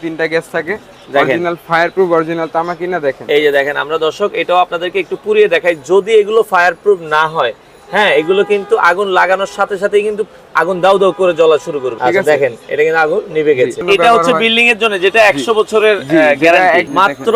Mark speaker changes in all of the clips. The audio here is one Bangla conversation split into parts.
Speaker 1: তিনটা গ্যাস থাকে, অরিজিনাল ফায়ারপ্রুফ, অরিজিনাল তামা কিনা দেখেন।
Speaker 2: এই যে দেখেন, আমরা দর্শক এটাও আপনাদেরকে একটু পুড়িয়ে দেখাই। যদি এগুলো ফায়ারপ্রুফ না হয়, হ্যাঁ, এগুলো কিন্তু আগুন লাগানোর সাথে সাথেই কিন্তু আগুন দাউ দাউ করে জ্বলা শুরু করবে। আচ্ছা দেখেন, এটা কিন্তু আগুন নিভে গেছে। এটা হচ্ছে বিল্ডিং এর জন্য, যেটা 100 বছরের গ্যারান্টি। মাত্র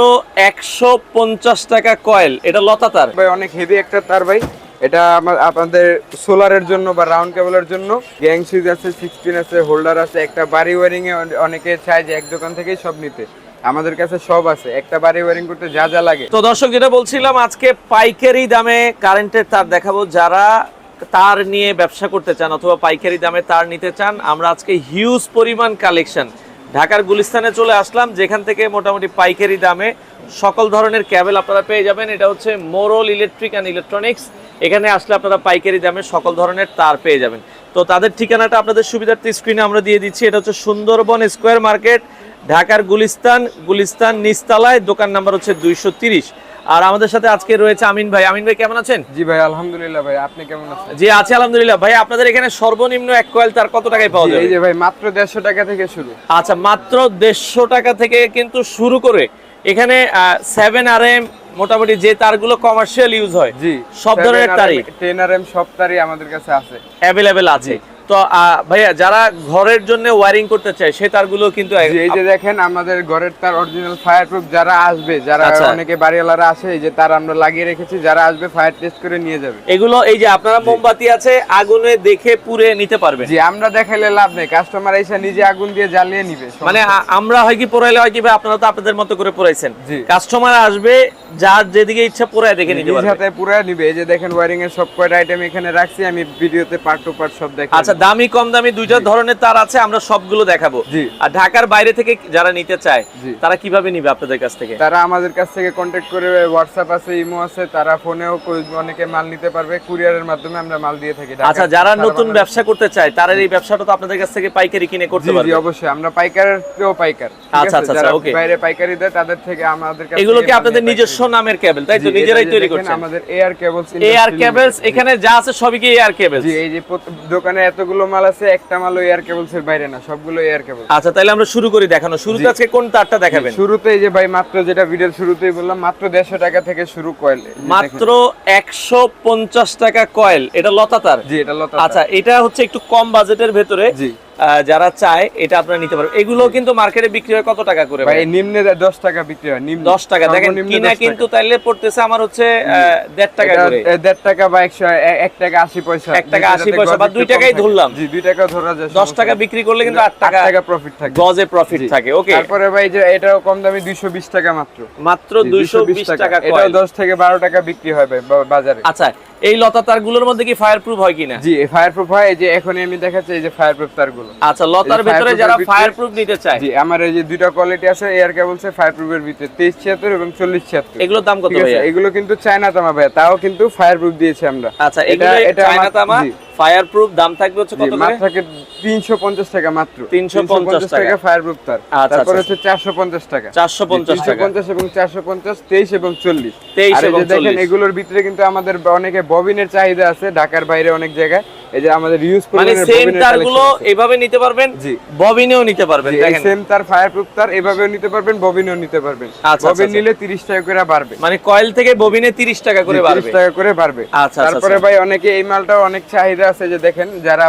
Speaker 2: 150 টাকা কয়েল। এটা লতা তার
Speaker 1: ভাই, অনেক হেভি একটা তার ভাই। এটা আপনাদের সোলারের জন্য বা রাউন্ড কেবলের জন্য গ্যাং সুইচ আছে, 16 আছে, হোল্ডার আছে। একটা বাড়ি ওয়্যারিং এ অনেকে চায় যে এক দোকান থেকেই সব নিতে, আমাদের কাছে সব আছে। একটা বাড়ি ওয়্যারিং করতে যা যা লাগে।
Speaker 2: তো দর্শক, যেটা বলছিলাম, আজকে পাইকারি দামে কারেন্টের তার দেখাবো। যারা তার নিয়ে ব্যবসা করতে চান অথবা পাইকারি দামে তার নিতে চান, আমরা আজকে হিউজ পরিমাণ কালেকশন ঢাকার গুলিস্তানে চলে আসলাম, যেখান থেকে মোটামুটি পাইকারি দামে সকল ধরনের কেবল আপনারা পেয়ে যাবেন। এটা হচ্ছে মোরল ইলেকট্রিক অ্যান্ড ইলেকট্রনিক্স। এখানে আসলে আপনারা পাইকারি দামে সকল ধরনের তার পেয়ে যাবেন। তো তাদের ঠিকানাটা আপনাদের সুবিধার্থে স্ক্রিনে আমরা দিয়ে দিচ্ছি। এটা হচ্ছে সুন্দরবন স্কোয়ার মার্কেট, ঢাকার গুলিস্তান নিচতলায়। দোকান নাম্বার হচ্ছে 230। আর আমাদের সাথে আজকে রয়েছে আমিন ভাই। আমিন ভাই, কেমন আছেন?
Speaker 1: জি ভাই, আলহামদুলিল্লাহ। ভাই, আপনি কেমন আছেন?
Speaker 2: জি আছি আলহামদুলিল্লাহ। ভাই, আপনাদের এখানে সর্বনিম্ন এক কয়েল তার কত টাকায় পাওয়া যায়?
Speaker 1: এই যে ভাই, মাত্র 150 টাকা থেকে শুরু।
Speaker 2: আচ্ছা, মাত্র 150 টাকা থেকে কিন্তু শুরু করে এখানে 7RM মোটামুটি যে তারগুলো কমার্শিয়াল ইউজ হয়,
Speaker 1: জি,
Speaker 2: সব ধরনের তারই,
Speaker 1: 10RM সব তারই আমাদের কাছে আছে,
Speaker 2: অ্যাভেলেবেল আছে। তো ভাইয়া, যারা ঘরের জন্য ওয়্যারিং করতে চায় সে তারগুলো কিন্তু
Speaker 1: এই যে দেখেন, আমাদের ঘরের তার অরিজিনাল ফায়ারপ্রুফ। যারা আসবে, যারা অনেকে বাড়িওয়ালারা আসে, এই যে তার আমরা লাগিয়ে রেখেছি, যারা আসবে ফায়ার টেস্ট করে নিয়ে যাবে।
Speaker 2: এগুলো এই যে আপনারা মোমবাতি আছে, আগুনে দেখে পুড়ে নিতে পারবেন।
Speaker 1: জি, আমরা দেখাইলে লাভ নেই, কাস্টমার এসে নিজে আগুন দিয়ে জ্বালিয়ে নিবে।
Speaker 2: মানে আমরা হয় কি পোড়াইলে হয় কি ভাই, আপনারা তো আপনাদের মতো করে পোড়াইছেন, কাস্টমার আসবে যার যেদিকে ইচ্ছা পোড়ায় দেখে নিতে পারবে,
Speaker 1: সাথে পুরাই নিবে। এই যে দেখেন, ওয়্যারিং এর সব কয়টা আইটেম এখানে রাখছি, আমি ভিডিওতে পার্ট টু পার্ট সব দেখাবো।
Speaker 2: আচ্ছা, দামি কম দামি দুইটা ধরনের তার আছে, আমরা সবগুলো দেখাবো। আর ঢাকার বাইরে থেকে যারা নিতে চায় তারা কিভাবে নিবে আপনাদের কাছ থেকে?
Speaker 1: তারা আমাদের কাছ থেকে কন্টাক্ট করে, হোয়াটসঅ্যাপ আছে, ইমো আছে, তারা ফোনেও অনেকে মাল নিতে পারবে। কুরিয়ারের মাধ্যমে আমরা মাল দিয়ে থাকি।
Speaker 2: আচ্ছা, যারা নতুন ব্যবসা করতে চায় তারা এই ব্যবসাটা তো আপনাদের কাছ থেকে পাইকারি কিনে করতে পারবে?
Speaker 1: জি অবশ্যই, আমরা পাইকারেও পাইকার।
Speaker 2: আচ্ছা আচ্ছা, ওকে।
Speaker 1: বাইরে পাইকারি দেয়, তাদের থেকে আমাদের কাছে।
Speaker 2: এগুলো কি আপনাদের নিজস্ব নামের কেবল, তাই তো? নিজেরাই তৈরি করছেন?
Speaker 1: আমাদের এয়ার কেবলস,
Speaker 2: এয়ার কেবলস এখানে যা আছে সবই কি এয়ার কেবলস?
Speaker 1: জি, এই যে দোকানে এতগুলো মাল আছে, একটা মালও এয়ার কেবলস এর বাইরে না, সবগুলো এয়ার কেবল।
Speaker 2: আচ্ছা, তাহলে আমরা শুরু করি দেখানো। শুরুতে আজকে কোন তারটা দেখাবেন?
Speaker 1: শুরুতে এই যে ভাই, মাত্র যেটা ভিডিওর শুরুতেই বললাম, মাত্র 150 টাকা থেকে শুরু কয়েল।
Speaker 2: মাত্র 150 টাকা কয়েল। এটা লতা তার?
Speaker 1: জি, এটা লতা।
Speaker 2: আচ্ছা, এটা হচ্ছে একটু কম বাজেটের ভেতরে। জি, যারা চায় এটা আপনারা নিতে পারবেন। এগুলো কিন্তু মার্কেটে বিক্রি হয় কত টাকা করে?
Speaker 1: ভাই, নিম্নে 10 টাকা বিক্রি হয়।
Speaker 2: 10 টাকা। দেখেন, কিনা কিন্তু তাইলে পড়তেছে আমার হচ্ছে 1.5 টাকা করে।
Speaker 1: 1.5 টাকা বা 1 টাকা 80 পয়সা।
Speaker 2: 1 টাকা 80 পয়সা বা 2 টাকাই ধরলাম।
Speaker 1: জি, 2 টাকা ধরা যায়।
Speaker 2: 10 টাকা বিক্রি করলে কিন্তু 8
Speaker 1: টাকা প্রফিট থাকে,
Speaker 2: গজে প্রফিট থাকে। ওকে।
Speaker 1: তারপরে ভাই, যে এটাও কম দামি, 220 টাকা মাত্র।
Speaker 2: মাত্র 220 টাকা কয়েল।
Speaker 1: এটাও 10 থেকে 12 টাকা বিক্রি হয় ভাই বাজারে।
Speaker 2: আচ্ছা, এই লতা তারগুলোর মধ্যে কি ফায়ারপ্রুফ হয় কিনা?
Speaker 1: জি, ফায়ারপ্রুফ হয়। এই যে এখনই আমি দেখাচ্ছি, এই যে ফায়ারপ্রুফ তারগুলো।
Speaker 2: আচ্ছা, লতার ভিতরে যারা ফায়ারপ্রুফ নিতে চায়,
Speaker 1: জি, আমার এই যে দুইটা কোয়ালিটি আছে এয়ার কেবলস এর ফায়ারপ্রুফের ভিতরে, 2376 এবং 4076।
Speaker 2: এগুলোর দাম কত ভাই?
Speaker 1: এগুলো কিন্তু চায়না তামা ভাই, তাও কিন্তু ফায়ারপ্রুফ দিয়েছি আমরা।
Speaker 2: আচ্ছা, এটা চায়না তামা ফায়ারপ্রুফ। দাম থাকবে হচ্ছে কত করে?
Speaker 1: মাত্র 350 টাকা মাত্র।
Speaker 2: 350 টাকা
Speaker 1: ফায়ারপ্রুফ তার। তারপর হচ্ছে 450 টাকা।
Speaker 2: 450 টাকা।
Speaker 1: 350 এবং 450, 23 এবং 40।
Speaker 2: 23
Speaker 1: আর এই
Speaker 2: এবং
Speaker 1: যে দেখেন, এগুলোর ভিতরে কিন্তু আমাদের অনেকে ববিনের চাহিদা আছে, ঢাকার বাইরে অনেক জায়গায়। এই যে আমাদের ইউজ করে,
Speaker 2: মানে সেম তারগুলো এভাবে নিতে পারবেন, জি, ববিনেও নিতে পারবেন।
Speaker 1: দেখেন, সেম তার ফায়ারপ্রুফ তার এভাবেও নিতে পারবেন, ববিনেও নিতে পারবেন। ববিন নিলে 30 টাকা করে বাড়বে,
Speaker 2: মানে কয়েল থেকে ববিনে 30 টাকা করে বাড়বে।
Speaker 1: 30 টাকা করে বাড়বে। তারপরে ভাই, অনেকে এই মালটাও অনেক চাহিদা আছে, যে দেখেন যারা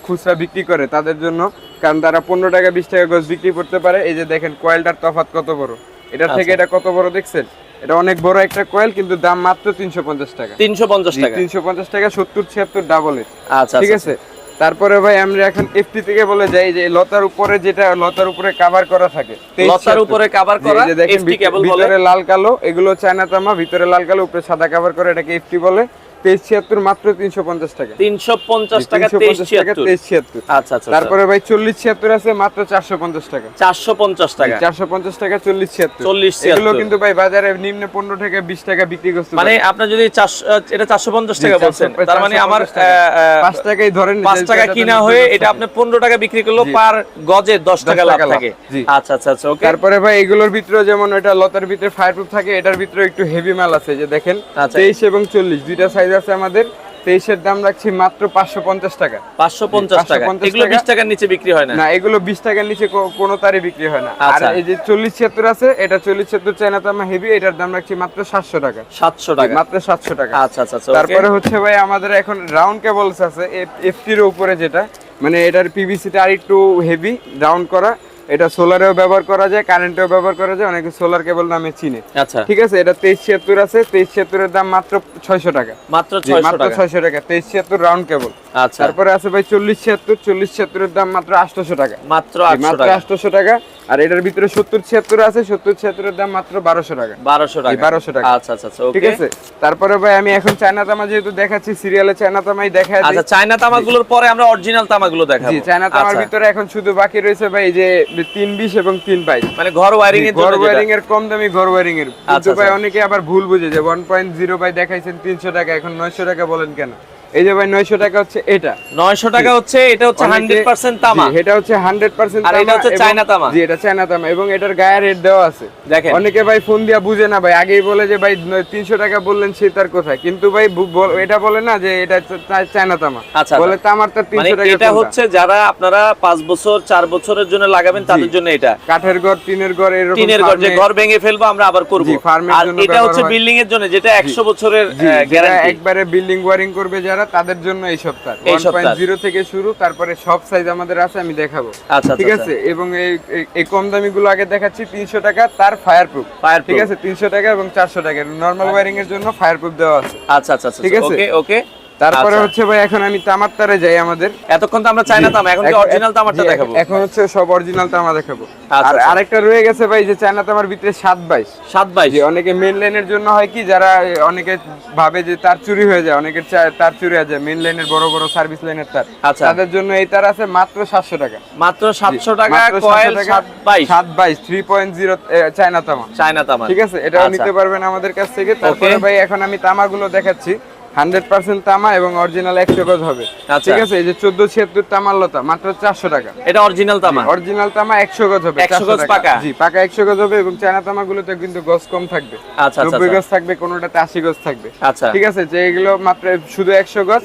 Speaker 1: খুচরা বিক্রি করে তাদের জন্য, কারণ তারা 15 টাকা 20 টাকা গজ বিক্রি করতে পারে। এই যে দেখেন, কয়েলটার তফাৎ কত বড়, এটা থেকে এটা কত বড় দেখছেন? এটা অনেক বড় একটা কয়েল, কিন্তু দাম মাত্র 350 টাকা।
Speaker 2: 350 টাকা।
Speaker 1: 350 টাকা, 70 76 ডাবল এর।
Speaker 2: আচ্ছা,
Speaker 1: ঠিক আছে। তারপরে ভাই, আমরা এখন এফটি থেকে বলে যাই, যে লতার উপরে, যেটা লতার উপরে কভার করা থাকে,
Speaker 2: লতার উপরে কভার করা এফটি কেবল বলে।
Speaker 1: ভিতরে লাল কালো, এগুলো চায়না তামা, ভিতরে লাল কালো, উপরে সাদা কভার করে, এটাকে এফটি বলে। 2376 মাত্র 350 টাকা।
Speaker 2: 350 টাকা 2376। আচ্ছা আচ্ছা।
Speaker 1: তারপরে ভাই 4076 আছে, মাত্র 450 টাকা।
Speaker 2: 450 টাকা।
Speaker 1: 450 টাকা 4076।
Speaker 2: 4076
Speaker 1: এগুলো কিন্তু ভাই বাজারে নিম্ন 15 থেকে 20 টাকা বিক্রি করতে,
Speaker 2: মানে আপনি যদি এটা 450 টাকা বলছেন, তার মানে আমার
Speaker 1: 5 টাকাই ধরেন,
Speaker 2: 5 টাকা কিনা হয়ে এটা আপনি 15 টাকা বিক্রি করলো, পার গজে 10 টাকা লাভ থাকে। আচ্ছা আচ্ছা আচ্ছা, ওকে।
Speaker 1: তারপরে ভাই, এগুলোর ভিতরে যেমন এটা লতার ভিতরে ফায়ারপ্রুফ থাকে, এটার ভিতরে একটু হেভি মাল আছে, যে দেখেন 23 এবং 40 দুইটা সাইজ আছে আমাদের। 23 এর দাম রাখছি মাত্র 550 টাকা।
Speaker 2: 550 টাকা।
Speaker 1: 550
Speaker 2: এগুলো 20 টাকার নিচে বিক্রি হয় না?
Speaker 1: না, এগুলো 20 টাকার নিচে কোনো তারই বিক্রি হয় না। আর
Speaker 2: আচ্ছা।
Speaker 1: এই যে 40-76 আছে, এটা 40-76 চায়না তামা হেভি, এটার দাম রাখছি মাত্র 700 টাকা।
Speaker 2: 700 টাকা,
Speaker 1: মাত্র 700 টাকা।
Speaker 2: আচ্ছা আচ্ছা আচ্ছা।
Speaker 1: তারপরে হচ্ছে ভাই আমাদের এখন রাউন্ড কেবলস আছে, এফটির উপরে যেটা, মানে এটার পিভিসিটা আর একটু হেভি রাউন্ড করা, এটা সোলারেও ব্যবহার করা যায়, কারেন্টেও ব্যবহার করা যায়, অনেকে সোলার কেবল নামে চিনে।
Speaker 2: আচ্ছা,
Speaker 1: ঠিক আছে, এটা 2376 আছে, 2376 এর দাম মাত্র 600 টাকা।
Speaker 2: মাত্র
Speaker 1: জি,
Speaker 2: 600
Speaker 1: মাত্র
Speaker 2: টাকা।
Speaker 1: 600 টাকা 2376 রাউন্ড কেবল।
Speaker 2: আচ্ছা,
Speaker 1: তারপরে আছে ভাই 4076 এর দাম মাত্র 800 টাকা।
Speaker 2: মাত্র
Speaker 1: জি,
Speaker 2: 800
Speaker 1: মাত্র
Speaker 2: টাকা।
Speaker 1: 800 টাকা। আর এটার ভিতরে 7076 আছে, 7076 এর দাম মাত্র 1200 টাকা।
Speaker 2: 1200 টাকা।
Speaker 1: 1200 টাকা।
Speaker 2: আচ্ছা আচ্ছা আচ্ছা,
Speaker 1: ঠিক
Speaker 2: ওকে।
Speaker 1: আছে, তারপরে ভাই আমি এখন চায়না তামা যেহেতু দেখাচ্ছি, সিরিয়ালে চায়না তামাই দেখায় দিই।
Speaker 2: আচ্ছা, চায়না তামাগুলোর পরে আমরা অরিজিনাল তামাগুলো দেখাবো।
Speaker 1: জি, চায়না তামার
Speaker 2: আচ্ছা।
Speaker 1: ভিতরে এখন শুধু বাকি রয়েছে ভাই এই যে 320 এবং 322,
Speaker 2: মানে ঘর ওয়্যারিং এর
Speaker 1: ঘর
Speaker 2: জন্য
Speaker 1: ওয়্যারিং এর, কম দামি ঘর ওয়্যারিং এর। কিন্তু
Speaker 2: আচ্ছা,
Speaker 1: ভাই
Speaker 2: আচ্ছা।
Speaker 1: অনেকে আবার ভুল বুঝে যে 1.0 ভাই দেখাইছেন 300 টাকা, এখন 900 টাকা বলেন কেন? এই যে ভাই 900 টাকা হচ্ছে এটা,
Speaker 2: 900 টাকা হচ্ছে, এটা হচ্ছে 100% তামা।
Speaker 1: জি, এটা হচ্ছে 100%
Speaker 2: আর এটা হচ্ছে
Speaker 1: এবং-
Speaker 2: চায়না তামা।
Speaker 1: জি, এটা চায়না তামা এবং এটার গায়ে রেট দেওয়া আছে।
Speaker 2: দেখেন,
Speaker 1: অনেকে ভাই ফোন দিয়া বুঝে না ভাই, আগেই বলে যে ভাই 300 টাকা বললেন সে তার কোথায়, কিন্তু ভাই এটা বলে না যে এটা চায়না তামা,
Speaker 2: আচ্ছা,
Speaker 1: বলে তামার তার 300
Speaker 2: মানে
Speaker 1: টাকা।
Speaker 2: এটা হচ্ছে যারা আপনারা 5 বছর 4 বছরের জন্য লাগাবেন তাদের জন্য এটা।
Speaker 1: কাঠের ঘর, টিনের ঘর, এরকম
Speaker 2: টিনের ঘর, যে ঘর ভেঙে ফেলবো আমরা আবার করব।
Speaker 1: জি, ফার্মের
Speaker 2: আর
Speaker 1: জন্য
Speaker 2: এটা
Speaker 1: ব্যবহার
Speaker 2: হচ্ছে
Speaker 1: হয়।
Speaker 2: বিল্ডিং এর জন্য, যেটা 100 বছরের
Speaker 1: যারা
Speaker 2: গ্যারান্টি।
Speaker 1: একবারে বিল্ডিং ওয়্যারিং করবে যারা, তাদের জন্য এই সপ্তাহ
Speaker 2: এই সপ্তাহ
Speaker 1: 1.0 থেকে শুরু, তারপরে সব সাইজ আমাদের আছে, আমি দেখাবো।
Speaker 2: আচ্ছা,
Speaker 1: ঠিক
Speaker 2: আচ্ছা,
Speaker 1: আছে, এবং এই কম দামি গুলো আগে দেখাচ্ছি 300 টাকা, তার ফায়ার প্রুফ।
Speaker 2: Fireproof।
Speaker 1: ঠিক আছে, 300 টাকা এবং 400 টাকা নরমাল ওয়্যারিং এর জন্য ফায়ার প্রুফ দেওয়া আছে।
Speaker 2: আচ্ছা আচ্ছা আচ্ছা,
Speaker 1: ঠিক আছে।
Speaker 2: ওকে ওকে।
Speaker 1: তারপরে
Speaker 2: আচ্ছা।
Speaker 1: হচ্ছে ভাই এখন আমি তামার তারে যাই আমাদের।
Speaker 2: এতক্ষণ তো আমরা চায়না তামা, এখন কি অরিজিনাল তামাটা
Speaker 1: জি,
Speaker 2: দেখাবো?
Speaker 1: এখন হচ্ছে সব অরিজিনাল তামা দেখাবো।
Speaker 2: আচ্ছা,
Speaker 1: আর
Speaker 2: আচ্ছা।
Speaker 1: আরেকটা রয়ে গেছে ভাই যে চায়না তামার ভিতরে 722।
Speaker 2: 722।
Speaker 1: জি, অনেকে মেইন লাইনের জন্য হয় কি, যারা অনেকে ভাবে যে তার চুরি হয়ে যায়, অনেকের তার চুরি হয়ে যায় মেইন লাইনের, বড় বড় সার্ভিস লাইনের তার,
Speaker 2: আচ্ছা।
Speaker 1: তাদের জন্য এই তার আছে মাত্র 700 টাকা।
Speaker 2: মাত্র 700 টাকা,
Speaker 1: মাত্র 700
Speaker 2: কয়েল
Speaker 1: টাকা,
Speaker 2: 722।
Speaker 1: 722 3.0 চায়না তামা।
Speaker 2: চায়না তামা,
Speaker 1: ঠিক আছে, এটাও
Speaker 2: আচ্ছা।
Speaker 1: নিতে পারবেন আমাদের কাছ থেকে। তারপরে ভাই এখন আমি তামাগুলো দেখাচ্ছি, 100% তামা এবং অরিজিনাল 100 গজ হবে।
Speaker 2: আচ্ছা।
Speaker 1: ঠিক আছে, এই যে 1476 তামার লতা মাত্র 400 টাকা।
Speaker 2: এটা অরিজিনাল তামা।
Speaker 1: অরিজিনাল তামা 100 গজ হবে,
Speaker 2: 100
Speaker 1: 400
Speaker 2: গজ
Speaker 1: টাকা।
Speaker 2: পাকা?
Speaker 1: জি, পাকা 100 গজ হবে এবং চায়না তামাগুলোতে কিন্তু গজ কম থাকবে।
Speaker 2: আচ্ছা, আচ্ছা,
Speaker 1: 90
Speaker 2: আচ্ছা।
Speaker 1: গজ থাকবে, কোনোটাতে 80 গজ থাকবে।
Speaker 2: আচ্ছা।
Speaker 1: ঠিক আছে, যে এগুলো মাত্র শুধু 100 গজ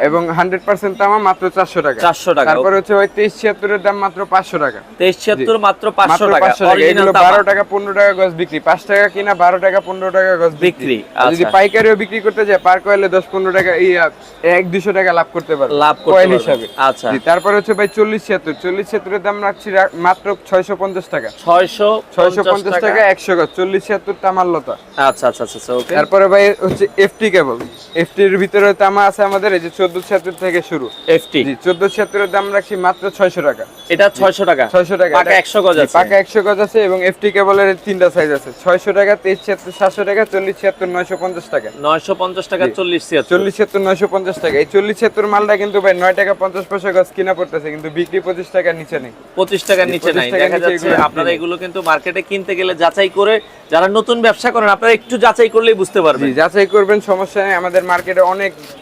Speaker 1: এবং 100% তামা মাত্র 400 টাকা।
Speaker 2: 400 টাকা।
Speaker 1: তারপর হচ্ছে ওই 2376 এর দাম মাত্র 500 টাকা।
Speaker 2: 2376 মাত্র
Speaker 1: মাত্র
Speaker 2: 500 টাকা।
Speaker 1: 500 টাকা।
Speaker 2: অরিজিনাল
Speaker 1: এগুলো
Speaker 2: তামা
Speaker 1: 12 টাকা 15 টাকা গজ বিক্রি, 5 টাকা কিনা 12 টাকা 15 টাকা গজ
Speaker 2: বিক্রি।
Speaker 1: আর যদি
Speaker 2: আচ্ছা।
Speaker 1: পাইকারিও বিক্রি করতে যায়, পার কয়েলে 10-15 টাকা 1-200 টাকা লাভ করতে পারবে,
Speaker 2: লাভ করতে
Speaker 1: কয়েল
Speaker 2: পারবে।
Speaker 1: হিসাবে।
Speaker 2: আচ্ছা।
Speaker 1: জি, তারপর হচ্ছে ভাই 4076 এর দাম রাখছি মাত্র 650 টাকা।
Speaker 2: 650
Speaker 1: টাকা 100 গজ, 4076 তামার লতা।
Speaker 2: আচ্ছা আচ্ছা আচ্ছা, ওকে।
Speaker 1: তারপরে ভাই হচ্ছে এফটি কেবল, এফটির ভিতরে তামা আছে আমাদের এই যে 1476 থেকে শুরু।
Speaker 2: এফটি,
Speaker 1: জি, 1476 এর দাম রাখছি মাত্র 600 টাকা।
Speaker 2: এটা 600 টাকা।
Speaker 1: 600 টাকা,
Speaker 2: পাকা 100 গজ
Speaker 1: জি,
Speaker 2: আছে।
Speaker 1: পাকা 100 গজ আছে এবং এফটি কেবলের তিনটা সাইজ আছে, 600 টাকা, 2376 700 টাকা, 4076 950 টাকা।
Speaker 2: 950 টাকা, 4076।
Speaker 1: 4076 950 টাকা। এই 4076 মালটা কিন্তু ভাই 9 টাকা 50 পয়সা গজ কিনা পড়তেছে, কিন্তু বিক্রি 25 টাকার নিচে নেই।
Speaker 2: 25 টাকার নিচে
Speaker 1: 25
Speaker 2: নাই।
Speaker 1: টাকার
Speaker 2: দেখা
Speaker 1: নিচে
Speaker 2: যাচ্ছে
Speaker 1: এগুলো
Speaker 2: আপনারা
Speaker 1: নেই।
Speaker 2: এগুলো কিন্তু মার্কেটে কিনতে গেলে যাচাই করে, যারা নতুন ব্যবসা করেন আপনারা একটু যাচাই করলেই বুঝতে পারবেন।
Speaker 1: জি, যাচাই করবেন, সমস্যা নেই। আমাদের মার্কেটে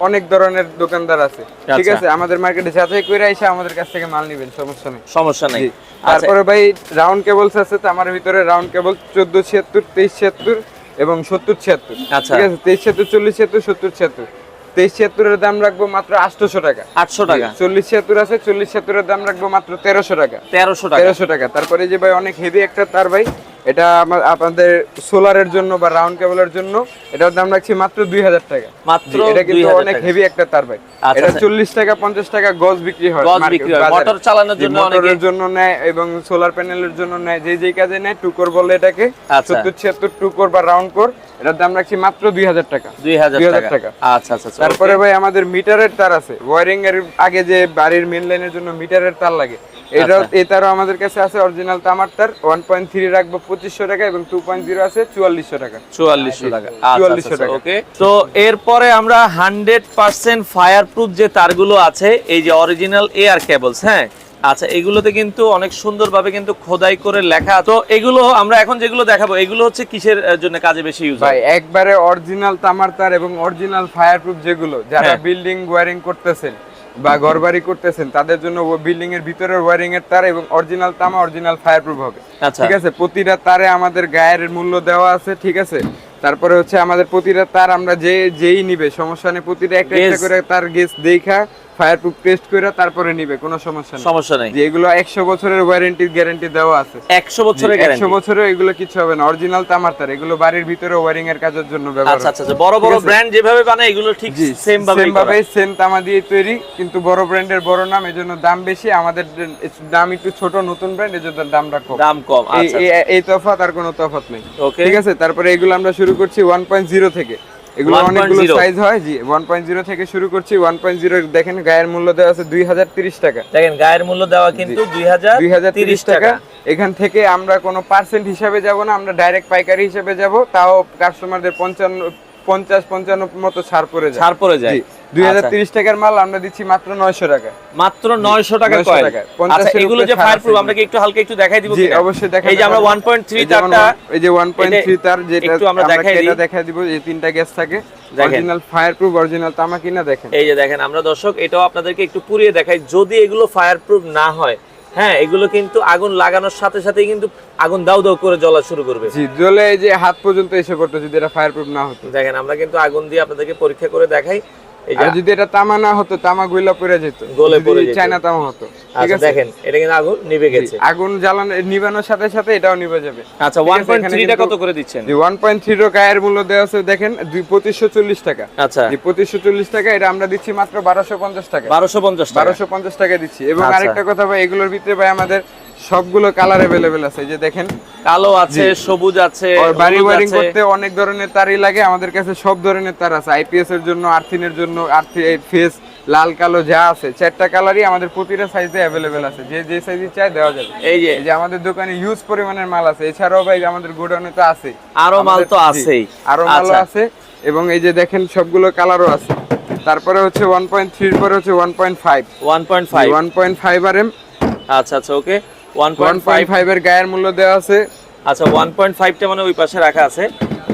Speaker 1: অনেক ধরনের দোকানদার আছে। ঠিক
Speaker 2: আচ্ছা।
Speaker 1: আছে, আমাদের মার্কেটে যাচাই করে এসে আমাদের কাছ থেকে মাল নেবেন, সমস্যা নেই।
Speaker 2: সমস্যা নাই।
Speaker 1: জি।
Speaker 2: আচ্ছা,
Speaker 1: তারপরে ভাই রাউন্ড কেবলস আছে, তো আমার ভিতরে রাউন্ড কেবল 1476 2376 এবং 7076।
Speaker 2: আচ্ছা।
Speaker 1: ঠিক আছে, 2376 4076 7076। 2376 এর দাম রাখবো মাত্র 800 টাকা।
Speaker 2: 800 টাকা।
Speaker 1: 4076 আছে, 4076 এর দাম রাখবো মাত্র 1300 টাকা।
Speaker 2: 1300 টাকা।
Speaker 1: 1300 টাকা। তারপরে যে ভাই অনেক হেভি একটা তার ভাই, এটা আপনাদের সোলারের জন্য বা রাউন্ড কেবলের জন্য, এটার দাম রাখছি মাত্র 2000 টাকা।
Speaker 2: মাত্র
Speaker 1: জি, এটা কিন্তু
Speaker 2: 2000
Speaker 1: অনেক
Speaker 2: টাকা।
Speaker 1: হেভি একটা তার ভাই।
Speaker 2: আচ্ছা,
Speaker 1: এটা
Speaker 2: আচ্ছা।
Speaker 1: 40 টাকা 50 টাকা গজ বিক্রি হয়,
Speaker 2: গজ
Speaker 1: market
Speaker 2: বিক্রি হয়।
Speaker 1: বাজারে।
Speaker 2: মোটর চালানোর
Speaker 1: জি,
Speaker 2: জন্য
Speaker 1: মোটরের
Speaker 2: অনেকে
Speaker 1: জন্য নেয় এবং সোলার প্যানেলের জন্য নেয়, যেই কাজে নেয়। টুকর বলে এটাকে,
Speaker 2: আচ্ছা।
Speaker 1: 7076 টুকর বা রাউন্ড কোর, এটার দাম রাখছি মাত্র 2000 টাকা।
Speaker 2: 2000 টাকা। আচ্ছা আচ্ছা আচ্ছা,
Speaker 1: তারপরে
Speaker 2: ওকে।
Speaker 1: ভাই আমাদের মিটারের তার আছে, ওয়্যারিং এর আগে যে বাড়ির মেইন লাইনের জন্য মিটারের তার লাগে, এটাও
Speaker 2: আচ্ছা।
Speaker 1: এই তারও আমাদের কাছে আছে, অরিজিনাল তামার তার। 1.3 রাখবো 2500 টাকা এবং 2.0 আছে 4400 টাকা।
Speaker 2: 4400 টাকা।
Speaker 1: 4400
Speaker 2: আচ্ছা,
Speaker 1: টাকা।
Speaker 2: ওকে। তো এরপরে আমরা 100% ফায়ার প্রুফ যে তারগুলো আছে, এই যে অরিজিনাল এয়ার কেবলস, হ্যাঁ, আচ্ছা, এগুলোতে কিন্তু অনেক সুন্দরভাবে কিন্তু খোদাই করে লেখা। তো এগুলো আমরা এখন যেগুলো দেখাবো, এগুলো হচ্ছে কিসের জন্য কাজে বেশি ইউজ
Speaker 1: ভাই
Speaker 2: হয়?
Speaker 1: একবারে অরিজিনাল তামার তার এবং অরিজিনাল ফায়ার প্রুফ যেগুলো, যারা
Speaker 2: হ্যাঁ।
Speaker 1: বিল্ডিং ওয়্যারিং করতেছেন বা ঘরবাড়ি করতেছেন, তাদের জন্য বিল্ডিং এর ভিতরের ওয়্যারিং এর তার এবং অরিজিনাল তামা, অরিজিনাল ফায়ার প্রুফ হবে।
Speaker 2: আচ্ছা।
Speaker 1: ঠিক আছে, প্রতিটা তারে আমাদের গায়ের মূল্য দেওয়া আছে। ঠিক আছে, তারপরে হচ্ছে আমাদের প্রতিটা তার আমরা যেই নিবে সমস্যা নেই, প্রতিটা একটা একটা করে তার গেজ দেখা ফায়ার প্রুফ টেস্ট করে তারপরে নিবে, কোনো সমস্যা নেই।
Speaker 2: সমস্যা নেই,
Speaker 1: যে এগুলো 100 বছরের ওয়ারেন্টি গ্যারান্টি দেওয়া আছে।
Speaker 2: 100 বছরের গ্যারান্টি?
Speaker 1: 100 বছরের এগুলো কিছু হবে না, অরিজিনাল তামার তার। এগুলো বাড়ির ভিতরে ওয়্যারিং এর কাজের জন্য ব্যবহার হয়।
Speaker 2: আচ্ছা আচ্ছা, বড় বড় ব্র্যান্ড যেভাবে বানায় এগুলো ঠিক সেম ভাবে
Speaker 1: সেম তামা দিয়ে তৈরি, কিন্তু বড় ব্র্যান্ডের বড় নাম, এজন্য দাম বেশি। আমাদের দাম একটু ছোট, নতুন ব্র্যান্ড, এজন্য দামটা কম।
Speaker 2: দাম কম, আচ্ছা
Speaker 1: এই তফাৎ, আর কোনো তফাৎ নেই।
Speaker 2: ওকে,
Speaker 1: ঠিক আছে। তারপরে এগুলো আমরা শুরু করছি 1.0 থেকে। এগুলো অনেকগুলো সাইজ হয়। জি, 1.0 থেকে শুরু করছি। 1.0 দেখেন গায়ের মূল্য দেওয়া আছে 2030 টাকা।
Speaker 2: দেখেন গায়ের মূল্য দেওয়া কিন্তু 2030 টাকা।
Speaker 1: এখান থেকে আমরা কোনো পার্সেন্ট হিসাবে যাব না, আমরা ডাইরেক্ট পাইকারি হিসাবে যাব। তাও কাস্টমারদের 50-55 মতো ছাড় পড়ে যায়। 2030 টাকার মাল আমরা দিচ্ছি মাত্র 900 টাকা।
Speaker 2: মাত্র 900 টাকা কয়েল। আচ্ছা, এগুলো যে ফায়ারপ্রুফ আমরা কি একটু হালকা একটু দেখাই দিব?
Speaker 1: জি, অবশ্যই দেখাই।
Speaker 2: এই যে আমরা 1.3 তারটা,
Speaker 1: এই যে 1.3 তার যেটা
Speaker 2: একটু আমরা
Speaker 1: দেখাই দিব। এই তিনটা গ্যাস থাকে, অরিজিনাল ফায়ারপ্রুফ, অরিজিনাল তামা কিনা দেখেন।
Speaker 2: এই যে দেখেন, আমরা দর্শক এটাও আপনাদেরকে একটু পুরিয়ে দেখাই। যদি এগুলো ফায়ারপ্রুফ না হয়, হ্যাঁ, এগুলো কিন্তু আগুন লাগানোর সাথে সাথেই কিন্তু আগুন দাউ দাউ করে জ্বলা শুরু করবে।
Speaker 1: জি, জ্বলে এই যে হাত পর্যন্ত এসে পড়তো যদি এটা ফায়ারপ্রুফ না হতো।
Speaker 2: দেখেন আমরা কিন্তু আগুন দিয়ে আপনাদেরকে পরীক্ষা করে দেখাই।
Speaker 1: আর যদি এটা তামা না হতো, তামা গইলা পড়ে যেত,
Speaker 2: গলে পড়ে যেত,
Speaker 1: চায়না তামা হতো। ঠিক আছে,
Speaker 2: দেখেন এটা কিন্তু আগুন নিভে গেছে।
Speaker 1: আগুন জ্বালানো নিভানোর সাথে সাথে এটাও নিভে যাবে।
Speaker 2: আচ্ছা, 1.3 টা কত করে দিচ্ছেন?
Speaker 1: জি, 1.3 এর গায়ের মূল্য দেওয়া আছে দেখেন 2540 টাকা।
Speaker 2: আচ্ছা,
Speaker 1: এই 2540 টাকা এটা আমরা দিচ্ছি মাত্র 1250 টাকা।
Speaker 2: 1250
Speaker 1: টাকা দিচ্ছি। এবং আরেকটা কথা ভাই, এগুলোর ভিতরে ভাই আমাদের সবগুলো কালার अवेलेबल আছে। এই যে দেখেন,
Speaker 2: কালো আছে, সবুজ আছে।
Speaker 1: আর বাড়ি ওয়্যারিং করতে অনেক ধরনের তারই লাগে, আমাদের কাছে সব ধরনের তার আছে। আইপিএস এর জন্য, আর্থিনের জন্য, ফেস লাল কালো যা আছে, চারটা কালারই আমাদের প্রতিটা সাইজে अवेलेबल আছে। যে সাইজই চাই দেওয়া যাবে। এই যে আমাদের দোকানে হিউজ পরিমাণের মাল আছে। এছাড়াও ভাই আমাদের গোডাউনে তো আছে,
Speaker 2: আরো মাল তো আছেই,
Speaker 1: আরো মাল আছে। এবং এই যে দেখেন সবগুলো কালারও আছে। তারপরে হচ্ছে 1.3 পরে হচ্ছে 1.5 আরএম।
Speaker 2: আচ্ছা আচ্ছা, ওকে।
Speaker 1: 1.5 এর গায়ের মূল্য দেওয়া আছে।
Speaker 2: আচ্ছা, 1.5 টা মানে ওই পাশে রাখা আছে।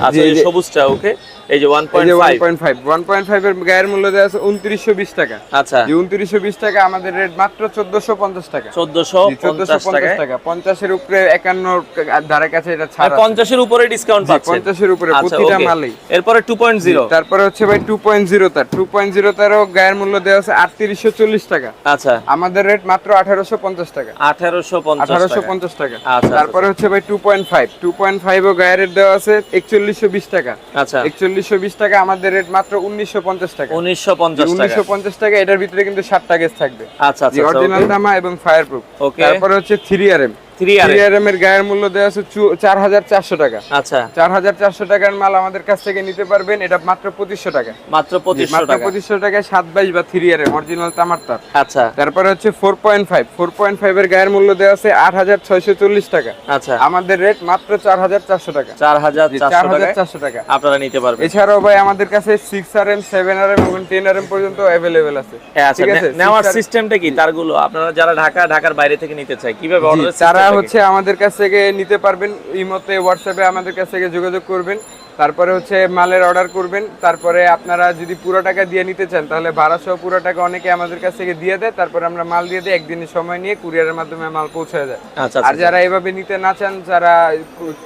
Speaker 2: আচ্ছা, এই সবুজটা, ওকে। এই যে
Speaker 1: 1.5 এর গায়ের মূল্য দেওয়া আছে 2920 টাকা।
Speaker 2: আচ্ছা,
Speaker 1: এই 2920 টাকা আমাদের রেট মাত্র 1450 টাকা।
Speaker 2: 1450
Speaker 1: টাকা। 50 এর উপরে 51 ধারে কাছে এটা ছাড় আছে।
Speaker 2: 50 এর উপরে ডিসকাউন্ট পাচ্ছেন?
Speaker 1: 50 এর উপরে প্রতিটা মালেই।
Speaker 2: এরপরে 2.0।
Speaker 1: তারপরে হচ্ছে ভাই 2.0 তার। 2.0 তারও গায়ের মূল্য দেওয়া আছে 3840 টাকা।
Speaker 2: আচ্ছা,
Speaker 1: আমাদের রেট মাত্র 1850 টাকা।
Speaker 2: 1850
Speaker 1: টাকা।
Speaker 2: আচ্ছা,
Speaker 1: তারপরে হচ্ছে ভাই 2.5 ও গায়ের রেট দেওয়া আছে 4120 টাকা।
Speaker 2: আচ্ছা,
Speaker 1: 4120 টাকা। আমাদের রেট মাত্র 1950 টাকা।
Speaker 2: 1950
Speaker 1: টাকা। এটার ভিতরে কিন্তু 7টা গেজ থাকবে।
Speaker 2: আচ্ছা আচ্ছা,
Speaker 1: অরিজিনাল তামা এবং ফায়ারপ্রুফ। তারপরে হচ্ছে 3RM এর গায়ের মূল্য দেওয়া আছে 4400 টাকা।
Speaker 2: আচ্ছা,
Speaker 1: 4400 টাকার মাল আমাদের কাছ থেকে নিতে পারবেন। এটা মাত্র 2500 টাকা।
Speaker 2: মাত্র 2500
Speaker 1: টাকায় 722 বা 3RM অরিজিনাল তামার তার।
Speaker 2: আচ্ছা,
Speaker 1: তারপরে হচ্ছে 4.5 এর গায়ের মূল্য দেওয়া আছে 8640 টাকা।
Speaker 2: আচ্ছা,
Speaker 1: আমাদের রেট মাত্র 4400 টাকা।
Speaker 2: 4400 টাকা আপনারা নিতে পারবেন।
Speaker 1: এছাড়াও ভাই আমাদের কাছে 6RM, 7RM এবং 10RM পর্যন্ত अवेलेबल আছে।
Speaker 2: ঠিক আছে, নেওয়ার সিস্টেমটা কি? তারগুলো আপনারা যারা ঢাকার বাইরে থেকে নিতে চায় কিভাবে অর্ডার?
Speaker 1: তারা হচ্ছে আমাদের কাছ থেকে নিতে পারবেন। ইমোতে, হোয়াটসঅ্যাপে আমাদের কাছ থেকে যোগাযোগ করবেন। তারপরে হচ্ছে মালের অর্ডার করবেন। তারপরে আপনারা যদি পুরো টাকা দিয়ে নিতে চান, তাহলে ভাড়া সহ পুরো টাকা অনেকে আমাদের কাছ থেকে দিয়ে দেয়। তারপরে আমরা মাল দিয়ে দিই, একদিনের সময় নিয়ে কুরিয়ারের মাধ্যমে মাল পৌঁছে যায়। আর যারা এভাবে নিতে না চান, যারা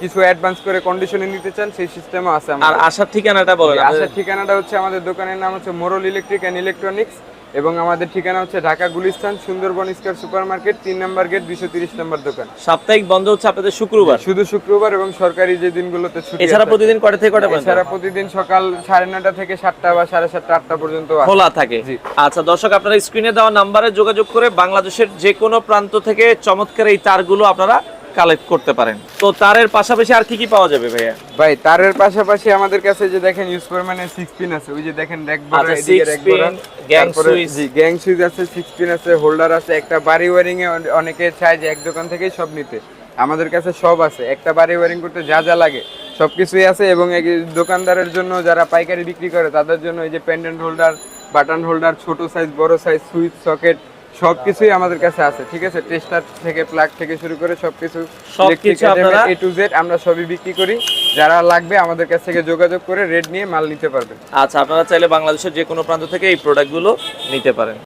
Speaker 1: কিছু অ্যাডভান্স করে কন্ডিশনে নিতে চান, সেই সিস্টেমও আছে।
Speaker 2: আর আসার ঠিকানাটা বলেন।
Speaker 1: আসার ঠিকানাটা হচ্ছে আমাদের দোকানের নাম হচ্ছে মোরল ইলেকট্রিক এন্ড ইলেকট্রনিক্স, এবং আমাদের ঠিকানা হচ্ছে ঢাকা গুলিস্তান, সুন্দরবন স্কয়ার সুপারমার্কেট, 3 নম্বর গেট, 230 নম্বর দোকান।
Speaker 2: সাপ্তাহিক বন্ধ হচ্ছে আপনাদের শুক্রবার?
Speaker 1: শুধু শুক্রবার এবং সরকারি যে দিনগুলোতে ছুটি।
Speaker 2: এছাড়া প্রতিদিন কয়টা থেকে কয়টা পর্যন্ত?
Speaker 1: এছাড়া প্রতিদিন সকাল 9:30 থেকে 7টা বা 7:30, 8টা পর্যন্ত
Speaker 2: খোলা থাকে। আচ্ছা দর্শক, আপনারা স্ক্রিনে দেওয়া নম্বরে যোগাযোগ করে বাংলাদেশের যে কোনো প্রান্ত থেকে চমৎকার এই তারগুলো আপনারা কালেক্ট করতে পারেন। তো তারের পাশাপাশি আর কি কি পাওয়া যাবে ভাইয়া?
Speaker 1: ভাই তারের পাশাপাশি আমাদের কাছে যে দেখেন ইউজ পরিমাণে 6 পিন আছে। ওই যে দেখেন রেকবরা, এদিকে রেকবরা, গ্যাং সুইচ আছে, 6 পিন আছে, হোল্ডার আছে। একটা বাড়ি ওয়্যারিং এ অনেকে চায় যে এক দোকান থেকেই সব নিতে, আমাদের কাছে সব আছে। একটা বাড়ি ওয়্যারিং করতে যা যা লাগে সবকিছুই আছে। এবং দোকানদারের জন্য, যারা পাইকারি বিক্রি করে তাদের জন্য এই যে পেন্ডেন্ট হোল্ডার, বাটন হোল্ডার, ছোট সাইজ, বড় সাইজ, সুইচ, সকেট সবকিছুই আমাদের কাছে আছে। ঠিক আছে, টেস্টার থেকে প্লাগ থেকে শুরু করে সবকিছু আপনারা A to Z আমরা সবই বিক্রি করি। যারা লাগবে আমাদের কাছ থেকে যোগাযোগ করে রেট নিয়ে মাল নিতে পারবেন।
Speaker 2: আচ্ছা, আপনারা চাইলে বাংলাদেশের যে কোনো প্রান্ত থেকে এই প্রোডাক্টগুলো নিতে পারেন।